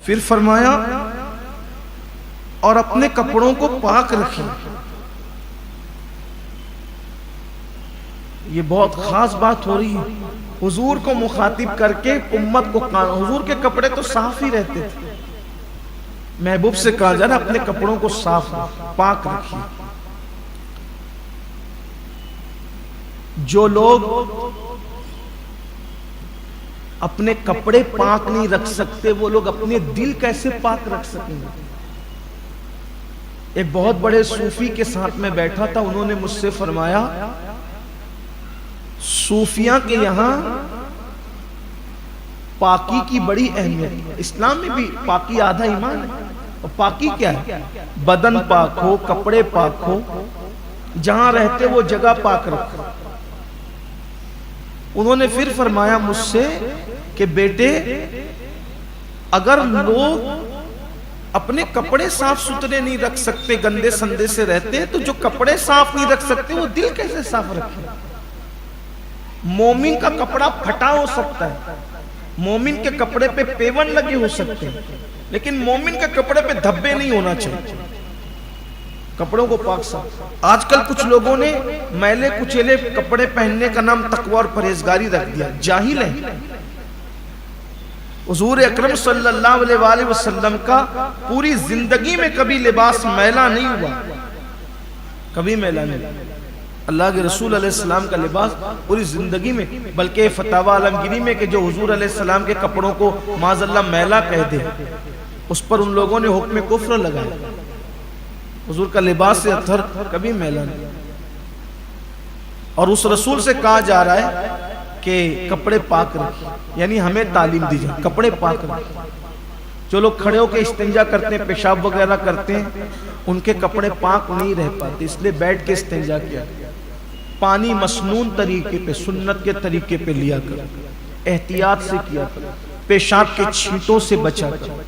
फिर फरमाया और अपने कपड़ों को पाक रखिए। ये बहुत खास बात हो रही है, हुजूर को मुखातिब करके उम्मत को। हुजूर के कपड़े तो साफ ही रहते थे, महबूब से कहा जा रहा अपने कपड़ों को साफ पाक रखिए। जो लोग अपने कपड़े पाक नहीं रख सकते, वो लोग अपने दिल कैसे पाक रख सकेंगे? एक बहुत बड़े सूफी के साथ में बैठा था, उन्होंने मुझसे फरमाया सूफिया के यहां पाकी की बड़ी अहमियत है। इस्लाम में भी पाकी आधा ईमान है। और पाकी क्या है? बदन पाक हो, कपड़े पाक हो, जहां रहते वो जगह पाक रखो। उन्होंने फिर फरमाया मुझसे कि बेटे, अगर लोग अपने कपड़े साफ सुथरे नहीं रख सकते, गंदे संदे से रहते हैं, तो जो कपड़े साफ नहीं रख सकते वो दिल कैसे साफ रखे? मोमिन का कपड़ा फटा हो सकता है, मोमिन के कपड़े पे पेवन लगे हो सकते हैं, लेकिन मोमिन के कपड़े पे धब्बे नहीं होना चाहिए। कपड़ों को पाक साफ। आजकल कुछ लोगों ने मैले कुचेले कपड़े पहनने का नाम तकवा और परहेजगारी रख दिया, जाहिल है। हुजूर अकरम सल्लल्लाहु अलैहि वसल्लम का पूरी जिंदगी में कभी लिबास मैला नहीं हुआ, कभी मैला नहीं। अल्लाह के रसूल अलैहिस्सलाम का लिबास पूरी जिंदगी में, बल्कि फतावा आलमगीरी में कि जो हुजूर अलैहिस्सलाम के कपड़ों को माज़अल्लाह मैला कह दे, उस पर उन लोगों ने हुक्म कुफ्र लगाया। हुजूर का लिबास से अथर कभी मैला नहीं। और उस रसूल से कहा जा रहा है कि कपड़े पाक रखिए, यानी हमें तालीम दी जाए कपड़े पाक रखिए। जो लोग खड़े होकर इस्तिंजा करते हैं, पेशाब वगैरह करते हैं, उनके कपड़े पाक नहीं रह पाते, इसलिए बैठ के इस्तिंजा किया। पानी मसनून तरीके पे, सुन्नत के तरीके पे लिया करो, एहतियात से किया करो, पेशाब के छींटों से बचा करो।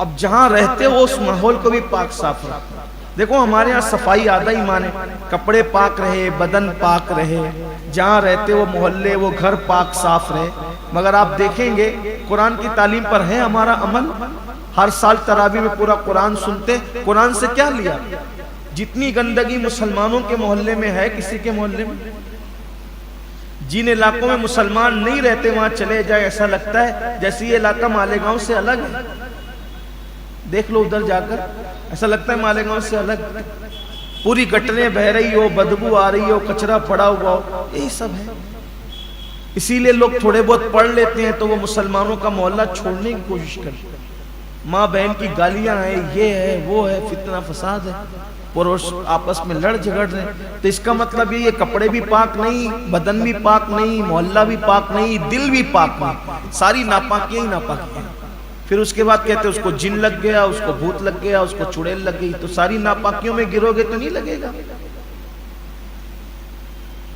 अब जहां रहते हो उस माहौल को भी पाक साफ रखो। देखो हमारे यहाँ सफाई आधा ईमान है, कपड़े पाक रहे, बदन पाक रहे, जहाँ रहते वो मोहल्ले वो घर पाक साफ रहे। मगर आप देखेंगे कुरान की तालीम पर है हमारा अमल। हर साल तरावी में पूरा कुरान सुनते, कुरान से क्या लिया? जितनी गंदगी मुसलमानों के मोहल्ले में है, किसी के मोहल्ले में, जिन इलाकों में मुसलमान नहीं रहते वहां चले जाए, ऐसा लगता है जैसे ये इलाका मालेगांव से अलग है। देख लो उधर जाकर, ऐसा लगता है मालेगांव से अलग। पूरी गटरें बह रही हो, बदबू आ रही हो, कचरा पड़ा हुआ हो, यही सब है। इसीलिए लोग थोड़े बहुत पढ़ लेते हैं तो वो मुसलमानों का मोहल्ला छोड़ने की कोशिश करते हैं। माँ बहन की गालियां हैं, ये है वो है, फितना फसाद है, पुरुष आपस में लड़ झगड़ रहे हैं। तो इसका मतलब ये कपड़े भी पाक नहीं, बदन भी पाक नहीं, मोहल्ला भी पाक नहीं, दिल भी पाक नहीं, सारी नापाकियां ही नापाकियां। फिर उसके बाद कहते हैं उसको जिन लग गया, उसको भूत लग गया, उसको चुड़ैल लग गई। तो सारी नापाकियों में गिरोगे तो नहीं लगेगा।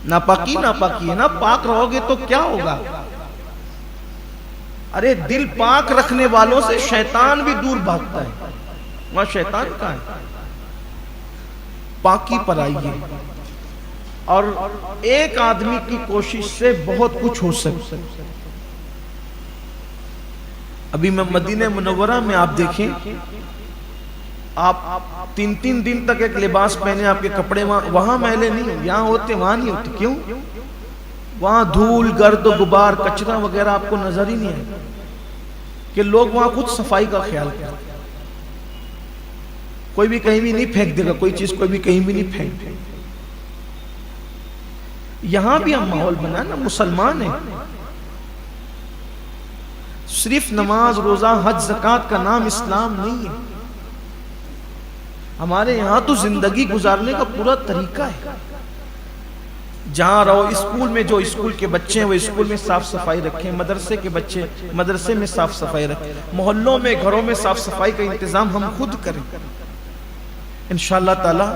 नापाकी नापाकी है ना, पाक रहोगे तो क्या होगा? अरे दिल पाक रखने वालों से शैतान भी दूर भागता है। वहां शैतान कहाँ है? पाकी पर आइए, और एक आदमी की कोशिश से बहुत कुछ हो सकता है। अभी मैं मदीने मुनव्वरा में आप देखें, आप 3-3 दिन तक एक लिबास पहने, आपके कपड़े वहां मैले नहीं हो, यहाँ होते वहां नहीं होते। क्यों? वहां धूल गर्द गुबार कचरा वगैरह आपको नजर ही नहीं आएगा कि लोग वहां कुछ सफाई का ख्याल करते। कोई भी कहीं भी नहीं फेंक देगा कोई चीज, कोई भी कहीं भी नहीं फेंक देगा। यहां भी हम माहौल बना ना, मुसलमान है। सिर्फ नमाज रोजा हज ज़कात का नाम इस्लाम नहीं है। हमारे यहां तो जिंदगी गुजारने का पूरा तरीका है। जहां रहो, स्कूल में जो स्कूल के बच्चे हैं वो स्कूल में साफ सफाई रखें, मदरसे के बच्चे मदरसे में साफ सफाई रखें, मोहल्लों में घरों में साफ सफाई का इंतजाम हम खुद करें। इंशाअल्लाह ताला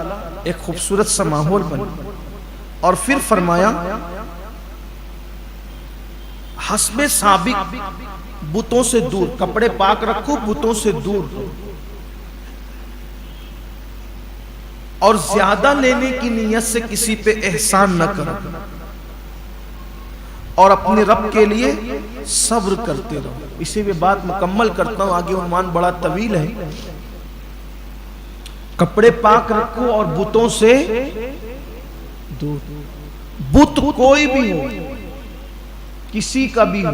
एक खूबसूरत सा माहौल बने। और फिर फरमाया हस्बे साबिक, बुतों से दूर, कपड़े पाक रखो, बुतों से दूर हो, और ज्यादा लेने की नीयत से किसी पे एहसान न करो, और अपने रब के लिए सब्र करते रहो। इसी में बात मुकम्मल करता हूं, आगे उन्वान बड़ा तवील है। कपड़े पाक रखो और बुतों से दूर। बुत कोई भी हो, किसी का भी हो,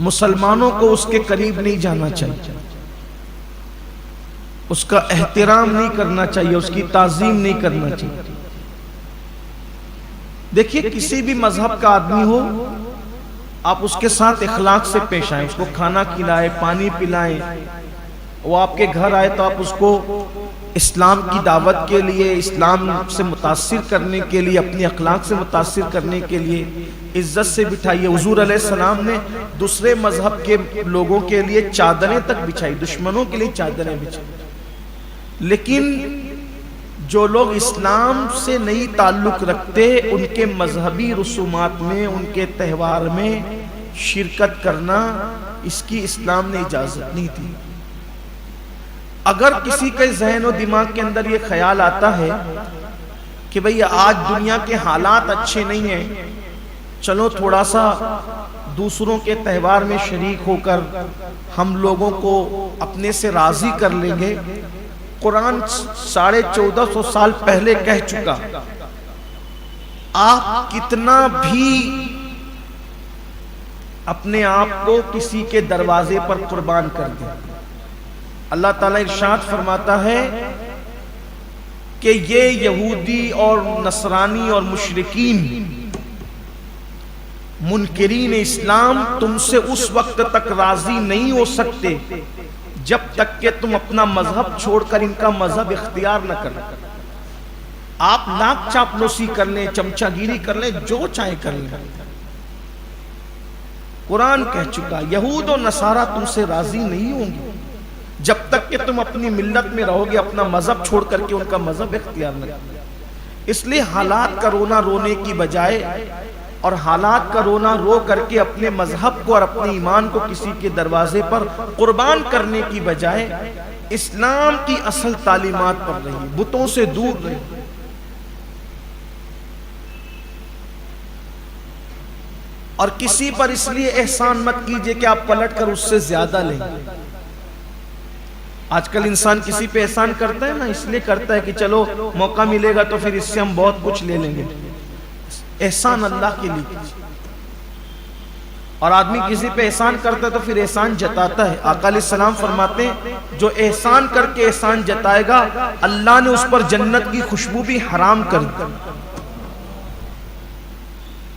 मुसलमानों को उसके करीब नहीं जाना चाहिए, उसका एहतराम नहीं करना चाहिए, उसकी ताजीम नहीं करना चाहिए। देखिए, किसी भी मजहब का आदमी हो, आप उसके साथ इखलाक से पेश आए, उसको खाना खिलाए, पानी पिलाएं। वो आपके घर आए तो आप उसको इस्लाम की दावत के लिए, इस्लाम से मुतासिर करने के लिए, अपनी अखलाक से मुतासिर करने के लिए इज्जत से बिठाइए। हुजूर अलैहिस्सलाम ने दूसरे मजहब के लोगों के लिए चादरें तक बिछाई, दुश्मनों के लिए चादरें बिछाई। लेकिन जो लोग इस्लाम से नहीं ताल्लुक रखते, उनके मजहबी रसूमात में, उनके त्यौहार में शिरकत करना, इसकी इस्लाम ने इजाजत नहीं दी। अगर किसी के जहन और दिमाग के अंदर ये ख्याल आता है कि भई आज दुनिया के हालात अच्छे नहीं हैं, चलो थोड़ा सा दूसरों के त्यौहार में शरीक होकर हम लोगों को अपने से राजी कर लेंगे। कुरान 1450 साल पहले कह चुका, आप कितना भी अपने आप को किसी के दरवाजे पर कुर्बान कर दें, अल्लाह ताला इरशाद फरमाता है कि ये यहूदी और नसरानी और मुशरिकीन मुनकिरीन इस्लाम तुमसे उस वक्त तक राजी नहीं हो सकते जब तक कि तुम अपना मजहब छोड़कर इनका मजहब इख्तियार न करो। आप नाक चापलूसी कर लें, चमचागिरी कर लें, जो चाहे कर लें, कुरान कह चुका यहूद और नसारा तुमसे राजी नहीं होंगे जब तक कि तुम अपनी मिल्लत में रहोगे, अपना मजहब छोड़ करके उनका मजहब इख्तियार न करो। इसलिए हालात का रोना रोने की बजाय और हालात का रोना रो करके अपने मजहब को और अपने ईमान को किसी के दरवाजे पर कुर्बान करने की बजाय इस्लाम की असल तालीमात पर रहिए, बुतों से दूर रहिए। और किसी पर इसलिए एहसान मत कीजिए कि आप पलट कर उससे ज्यादा लें। आजकल इंसान किसी पे एहसान करता है ना, इसलिए करता है कि चलो मौका मिलेगा तो फिर इससे हम बहुत कुछ ले लेंगे। एहसान अल्लाह के लिए कीजिए। और आदमी किसी पे एहसान करता है तो फिर एहसान जताता है। आका अलैहिस्सलाम फरमाते हैं जो एहसान करके एहसान जताएगा, अल्लाह ने उस पर जन्नत की खुशबू भी हराम कर दी।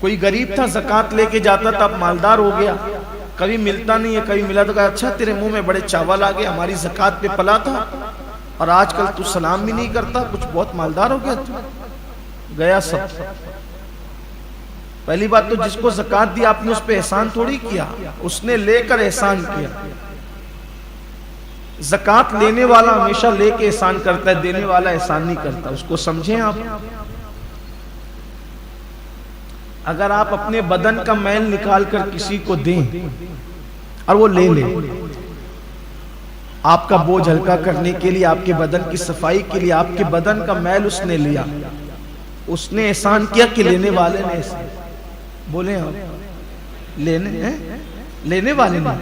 कोई गरीब था, ज़कात लेके जाता था, अब मालदार हो गया, कभी मिलता नहीं है, कभी मिला तो कहा अच्छा तेरे मुंह में बड़े चावल आ गए, हमारी ज़कात पे पला था और आजकल तू सलाम भी नहीं करता, कुछ बहुत मालदार हो गया तू। गया सब। पहली बात तो जिसको ज़कात दी आपने उस पर एहसान थोड़ी किया, उसने लेकर एहसान किया। ज़कात लेने वाला हमेशा लेके एहसान करता है, देने वाला एहसान नहीं करता, उसको समझें आप। अगर आप अपने बदन का मैल निकाल कर किसी को दें और वो ले ले, आपका बोझ हल्का करने के लिए, आपके बदन की सफाई के लिए, आपके बदन का मैल उसने लिया, उसने एहसान किया कि लेने वाले ने एहसान। बोले आप लेने वाले ने,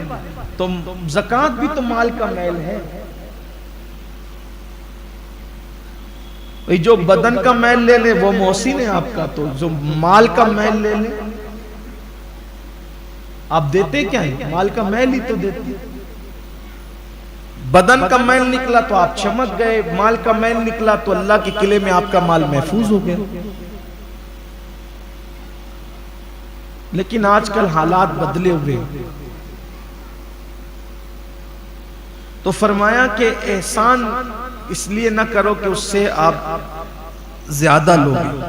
तो ज़कात भी तो माल का मैल है। जो बदन का मैल ले ले वो मोहसिन है आपका, तो जो माल का मैल ले ले, आप देते क्या है? माल का मैल ही तो देते। बदन का मैल निकला तो आप चमक गए, माल का मैल निकला तो अल्लाह के किले में आपका माल महफूज हो गया। लेकिन आजकल हालात बदले हुए, तो फरमाया कि एहसान इसलिए ना करो कि उससे आप ज्यादा लोगे।